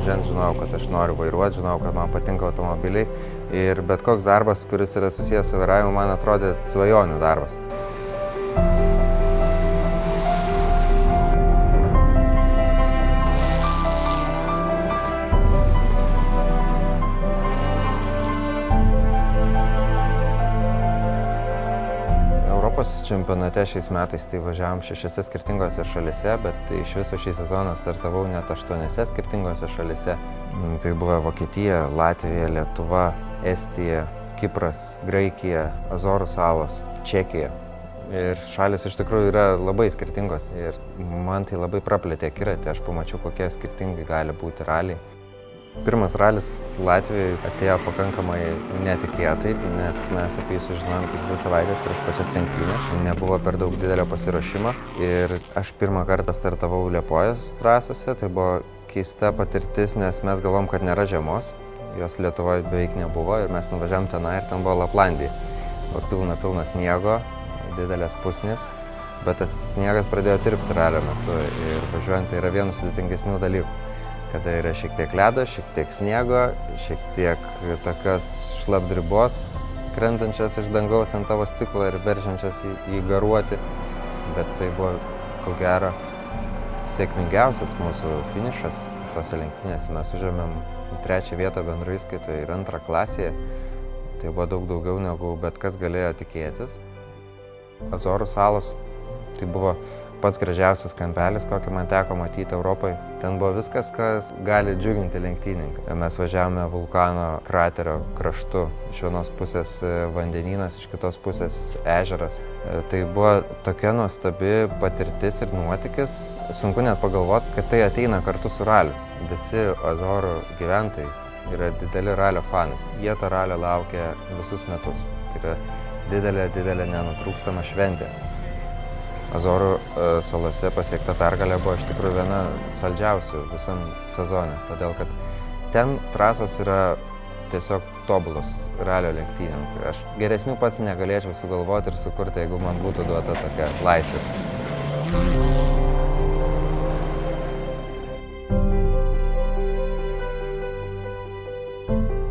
mažens žinojau, kad aš noriu vairuoti, žinojau, kad man patinka automobiliai ir bet koks darbas, kuris yra susijęs su vairavimu, man atrodė svajonių darbas. Čempionate šiais metais tai važiavom 6 skirtingose šalise, bet iš viso šį sezoną startavau net 8 skirtingose šalise. Tai buvo Vokietija, Latvija, Lietuva, Estija, Kipras, Graikija, Azorų salos, Čekija. Ir šalis iš tikrųjų yra labai skirtingos ir man tai labai praplėtė akiratį, aš pamačiau, kokie skirtingi gali būti raliai. Pirmas ralis Latvijoje atėjo pakankamai netikėtai, nes mes apie jį sužinojom tik 2 savaitės prieš pačias lenktynės. Nebuvo per daug didelio pasiruošimo ir aš pirmą kartą startavau Liepojos trasose. Tai buvo keista patirtis, nes mes galvom, kad nėra žiemos. Jos Lietuvoje beveik nebuvo ir mes nuvažiavom tenai ir ten buvo Laplandija. Buvo pilna sniego, didelės pusnys, bet tas sniegas pradėjo tirpti ralio metu ir važiuojant tai yra vienas sudėtingesnių dalykų. Kada yra šiek tiek ledo, šiek tiek sniego, šiek tiek tokios šlapdribos, krentančios iš dangaus ant tavo stiklo ir veržiančios jį garuoti. Bet tai buvo, ko gero, sėkmingiausias mūsų finišas tose lenktynėse. Mes užėmėm 3. vietą bendrų įskaitoje ir 2. klasėje. Tai buvo daug daugiau negu bet kas galėjo tikėtis. Azorų salos, tai buvo pats gražiausias kampelis, kokį man teko matyti Europoje. Ten buvo viskas, kas gali džiuginti lenktynininką. Mes važiavome vulkano kraterio kraštu. Iš vienos pusės vandenynas, iš kitos pusės ežeras. Tai buvo tokia nuostabi patirtis ir nuotykis. Sunku net pagalvoti, kad tai ateina kartu su raliu. Visi Azorų gyventojai yra dideli ralio fanai. Jie to ralio laukia visus metus. Tai yra didelė nenutrūkstama šventė. Azorų salose pasiekta pergalė buvo iš tikrųjų viena saldžiausių visam sezone, todėl kad ten trasos yra tiesiog tobulos ralio lenktynininkui. Aš geresnių pats negalėčiau sugalvoti ir sukurti, jeigu man būtų duota tokia laisvė.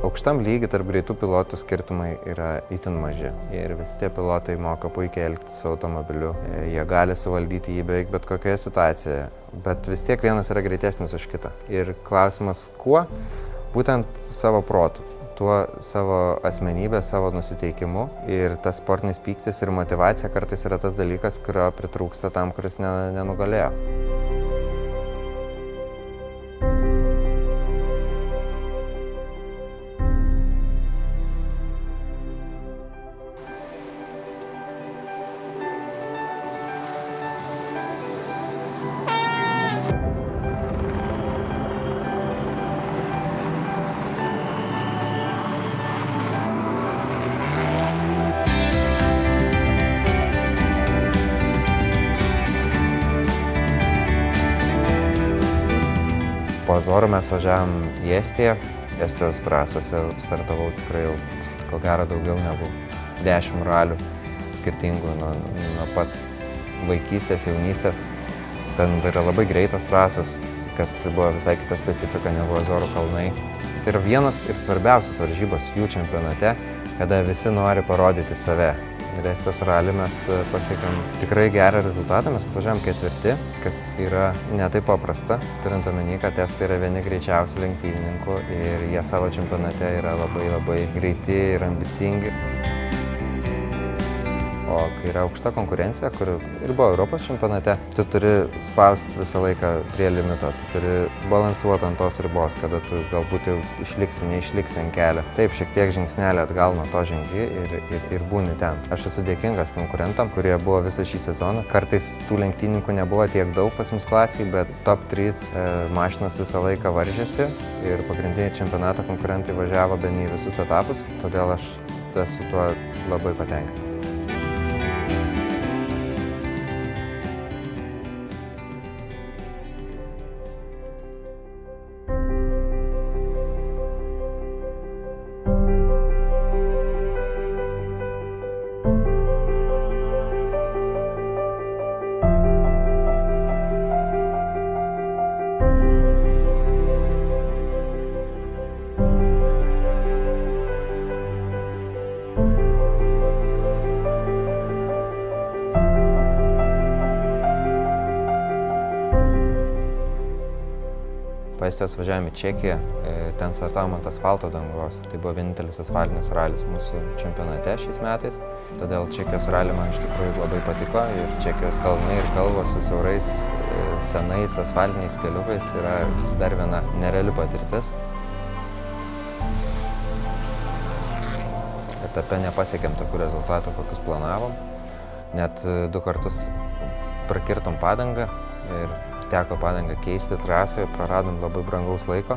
Aukštam lygiai tarp greitų pilotų skirtumai yra itin maži ir visi tie pilotai moka puikiai elgtis su automobiliu. Jie gali suvaldyti jį beveik bet kokioje situacijoje, bet vis tiek vienas yra greitesnis už kitą. Ir klausimas kuo? Būtent savo protu, tuo savo asmenybę, savo nusiteikimu ir tas sportinis pyktis ir motyvacija kartais yra tas dalykas, kurio pritrūksta tam, kuris nenugalėjo. Po Azorų mes važiavom į Estiją. Estijos trasose startavau tikrai jau, ko gero, daugiau negu 10 ralių skirtingų nuo pat vaikystės, jaunystės. Ten yra labai greitos trasos, kas buvo visai kita specifika negu Azorų kalnai. Tai yra vienos ir svarbiausios varžybos jų čempionate, kada visi nori parodyti save. Ir Estijos ralį mes pasiekėm tikrai gerą rezultatą, mes atvažiavom 4, kas yra ne taip paprasta, turint omeny, kad estai yra vieni greičiausių lenktynininkų ir jie savo čempionate yra labai greiti ir ambicingi. O kai yra aukšta konkurencija, kur ir buvo Europos čempionate, tu turi spausti visą laiką prie limito, tu turi balansuoti ant tos ribos, kada tu galbūt jau neišliksi ant kelio. Taip, šiek tiek žingsnelį atgal nuo to žengi ir būni ten. Aš esu dėkingas konkurentam, kurie buvo visą šį sezoną. Kartais tų lenktynininkų nebuvo tiek daug pas mus klasėje, bet top 3 mašinos visą laiką varžėsi ir pagrindiniai čempionato konkurentai važiavo bene į visus etapus, todėl aš esu tuo labai patenkintas. Po Estijos važiavome į Čekiją, ten startavom ant asfalto dangos. Tai buvo vienintelis asfaltinis ralis mūsų čempionate šiais metais. Todėl Čekijos ralį man iš tikrųjų labai patiko ir Čekijos kalnai ir kalvos su siaurais, senais asfaltiniais keliukais yra dar viena nereali patirtis. Etape nepasiekėm tokių rezultatų, kokius planavom. Net 2 kartus prakirtom padangą ir teko padangą keisti trasoje, praradom labai brangaus laiko.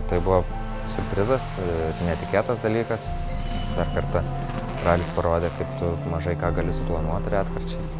Tai buvo siurprizas, netikėtas dalykas. Dar kartą ralis parodė, kaip tu mažai ką gali suplanuoti retkarčiais.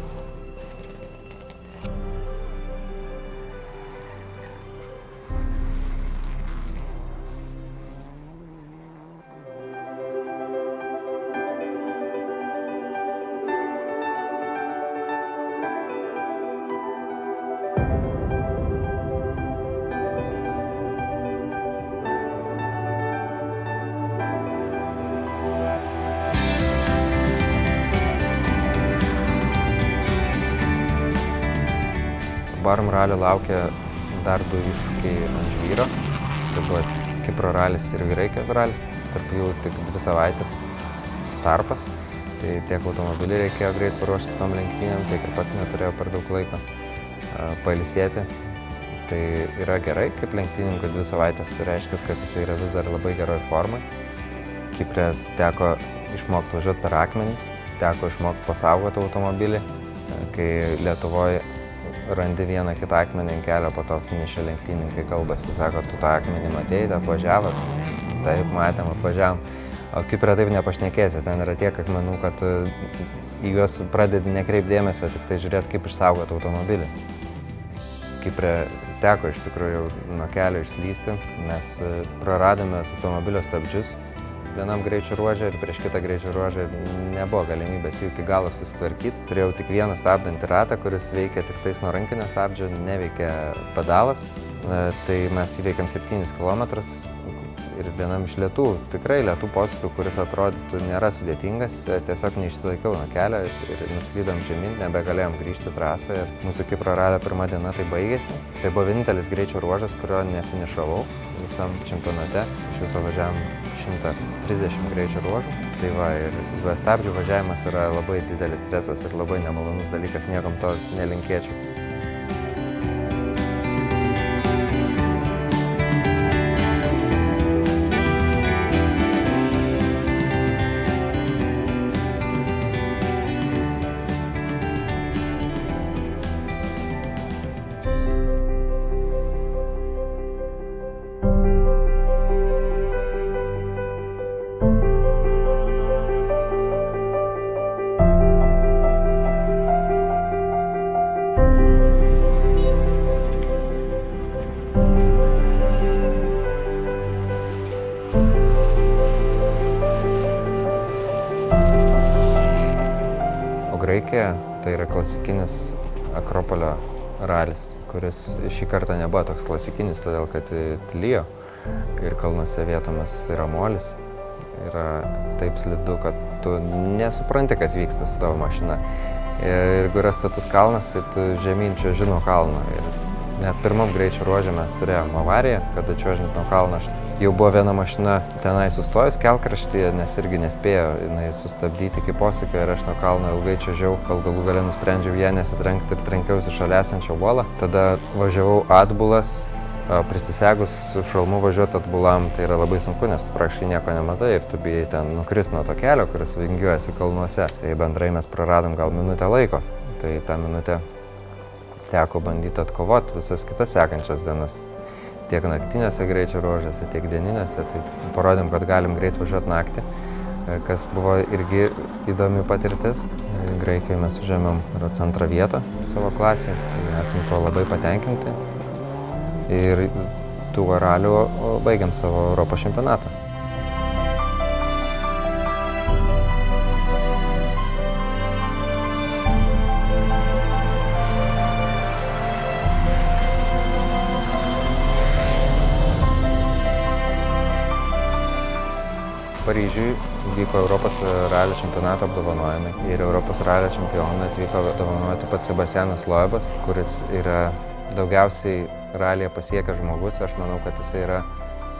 Barm ralio laukia dar 2 iššūkiai ant žvyro. Tai buvo Kipro ralis ir Graikijos ralis, tarp jų tik 2 savaitės tarpas. Tai tiek automobilį reikėjo greit paruošti tom lenktynėm, tiek ir pats neturėjau per daug laiko pailsėti. Tai yra gerai, kaip lenktynininkui 2 savaitės, tai reiškia, kad jis yra vis dar labai geroj formai. Kipre teko išmokti važiuoti per akmenis, teko išmokti pasaugoti automobilį, kai Lietuvoje randi vieną kitą akmenį ant kelio, po to finiše lenktynininkai kalbasi, sako, tu tą akmenį matėjai, apvažiavo, taip matėm, apvažiavom. O Kipre taip nepašnekėsi, ten yra tiek akmenų, kad į juos pradedi nekreipti dėmesio, tik tai žiūrėti, kaip išsaugoti automobilį. Kipre teko iš tikrųjų nuo kelio išslysti, mes praradome automobilio stabdžius vienam greičio ruože ir prieš kitą greičio ruožą nebuvo galimybės jų iki galo susitvarkyti. Turėjau tik vieną stabdantį ratą, kuris veikia tik tais nuo rankinio stabdžio, neveikia pedalas. Tai mes įveikėm 7 kilometrus ir vienam iš lėtų, tikrai lėtų posūkių, kuris atrodytų nėra sudėtingas, tiesiog neišsilaikiau nuo kelio ir nuslydom žemyn, nebegalėjom grįžti trasą ir mūsų Kipro ralio pirma diena tai baigėsi. Tai buvo vienintelis greičio ruožas, kurio nefinišavau visam čempionate. Iš viso važiavom 130 greičio ruožų. Tai va, ir be stabdžių važiavimas yra labai didelis stresas ir labai nemalonus dalykas, niekam to nelinkėčiau. Graikija tai yra klasikinis Akropolio ralis, kuris šį kartą nebuvo toks klasikinis, todėl kad lyjo ir kalnuose vietomis yra molis. Yra taip slidu, kad tu nesupranti, kas vyksta su tavo mašina. Ir jeigu yra status kalnas, tai tu žemyn čiuoži nuo kalno. Ir net pirmam greičio ruože mes turėjom avariją, kada čiuožiant nuo kalno. Jau buvo viena mašina tenai sustojus kelkraštyje, nes irgi nespėjo jinai sustabdyti iki posūkio ir aš nuo kalno ilgai čiuožiau, kol galų gale nusprendžiau ją nesitrenkti ir trenkiausi šalia esančią uolą. Tada važiavau atbulas, prisisegus su šalmu važiuoti atbulam, tai yra labai sunku, nes tu praktiškai nieko nematai ir tu bijai ten nukrist nuo to kelio, kuris vingiuojasi kalnuose. Tai bendrai mes praradom gal minutę laiko, tai tą minutę teko bandyti atkovoti visas kitas sekančias dienas. Tiek naktiniuose greičio ruožuose, tiek dieniniuose. Tai parodėm, kad galim greit važiuoti naktį, kas buvo irgi įdomi patirtis. Graikijoje mes užėmėm antrą vietą savo klasėje, tai esame tuo labai patenkinti. Ir tuo raliu baigiam savo Europos čempionatą. Paryžiui vyko Europos ralio čempionato apdovanojimai ir Europos ralio čempioną atvyko apdovanoti pats Sebastianas Loebas, kuris yra daugiausiai ralyje pasiekia žmogus. Aš manau, kad jisai yra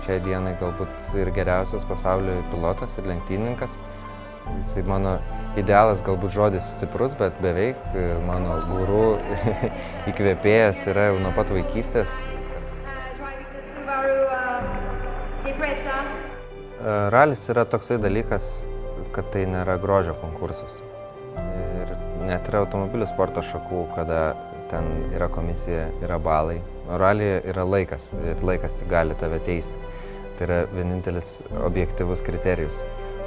šiai dienai galbūt ir geriausias pasaulio pilotas ir lenktynininkas. Jisai mano idealas, galbūt žodis stiprus, bet beveik mano guru įkvėpėjas yra jau nuo pat vaikystės. Ralis yra toksai dalykas, kad tai nėra grožio konkursas. Ir net yra automobilių sporto šakų, kada ten yra komisija, yra balai. Ralyje yra laikas ir laikas tik gali tave teisti. Tai yra vienintelis objektyvus kriterijus,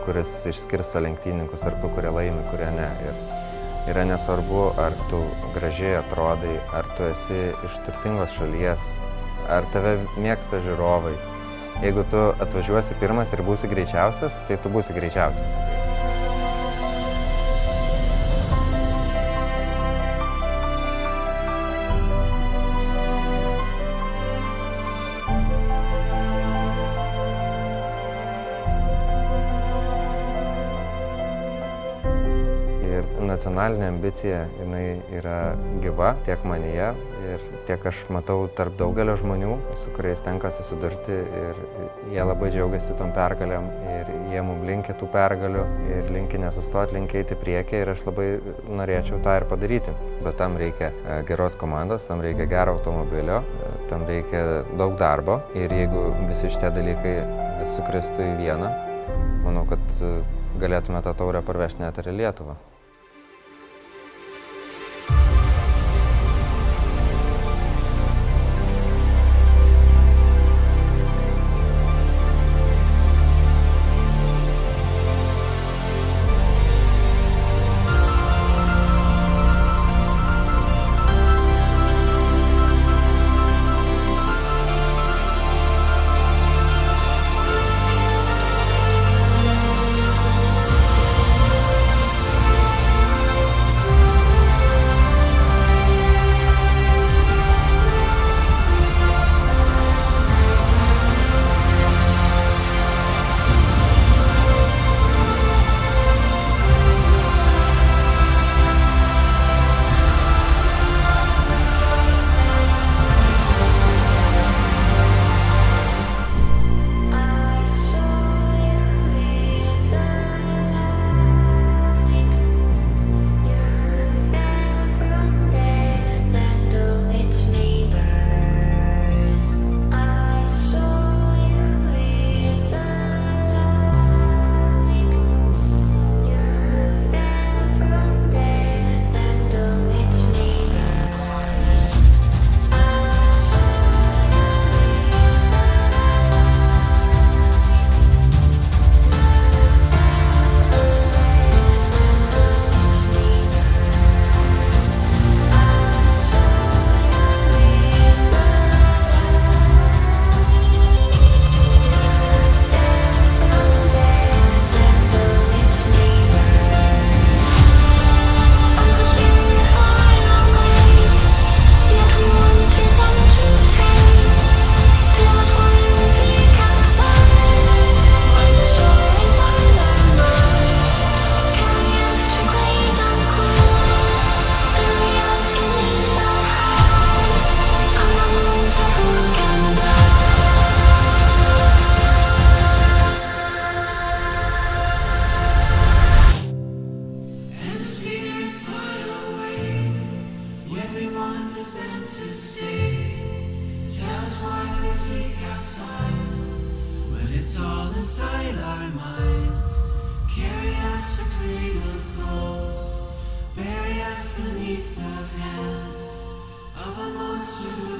kuris išskirsto lenktynininkus tarp tų, kurie laimi, kurie ne. Ir yra nesvarbu, ar tu gražiai atrodai, ar tu esi iš turtingos šalies, ar tave mėgsta žiūrovai. Jeigu tu atvažiuosi pirmas ir būsi greičiausias, tai tu būsi greičiausias. Ir nacionalinė ambicija, jinai yra gyva tiek manyje ir tiek aš matau tarp daugelio žmonių, su kuriais tenka susidurti, ir jie labai džiaugiasi tom pergalėm ir jie mums linki tų pergalių ir linki nesustoti, linki eiti priekį ir aš labai norėčiau tą ir padaryti. Bet tam reikia geros komandos, tam reikia gero automobilio, tam reikia daug darbo ir jeigu visi šitie dalykai sukristų į vieną, manau, kad galėtume tą taurę parvežti net ir į Lietuvą. Inside our minds, carry us to cradle close, bury us beneath the hands of a monster.